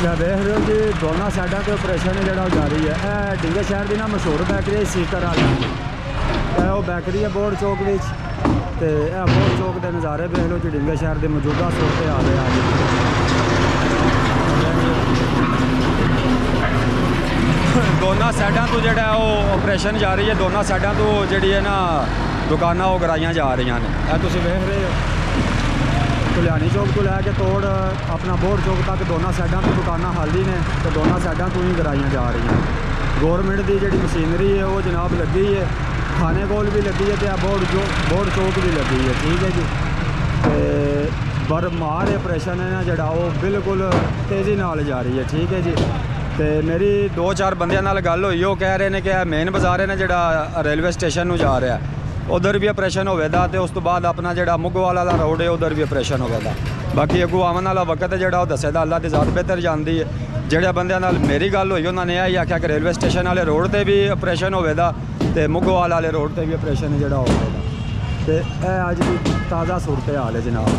क्या देख रहे हो जी दोनों साइडों के ऑपरेशन जोड़ा जारी है। यह डिंगे शहर की ना मशहूर बैकरी है सीकर वाली। वो बैकरी है बोर्ड चौक में। तो यह बोर्ड चौक के नज़ारे देख लो जी डिंगे शहर के मौजूदा सूरत हाल है आज। दोनों साइडों तो जोड़ा ऑपरेशन जारी है। दोनों साइडों तो जी है ना दुकाना वो कराइया जा रही हैं। यह तुम देख रहे हो कल्याणी चौक तो लैके तोड़ अपना बोर्ड चौक तक दोनों साइडों तो दुकाना खाली ने। तो दोनों साइडों तो ही कराइया जा रही हैं। गौरमेंट की जी मशीनरी है वो जनाब लगी है। थाने कोल भी लगी है तो बोर्ड चौक भी लगी है। ठीक है जी। तो बरमार ऑपरेशन है ना जोड़ा वो बिल्कुल तेज़ी नाल जा रही है। ठीक है जी। तो मेरी 2-4 बंदियां नाल गल हुई वो कह रहे हैं कि मेन बाज़ार है ना जोड़ा रेलवे स्टेशन जा रहा है उधर भी ऑपरेशन होगा। तो उस तो बाद अपना जोड़ा मुगवाल वाला रोड है उधर भी ऑपरेशन होगा। बाकी अगू आवन वाला वक्त है जोड़ा दसे दा अल्लाह की ज़ात बेहतर जानती है। जोड़े बंद मेरी गल हुई उन्होंने यही आख्या कि रेलवे स्टेशन वाले रोड पर भी ऑपरेशन होगा तो मुगवाल वाले रोड पर भी ऑपरेशन जोड़ा होगा। तो यह अज की ताज़ा सूरत हाल है जनाब।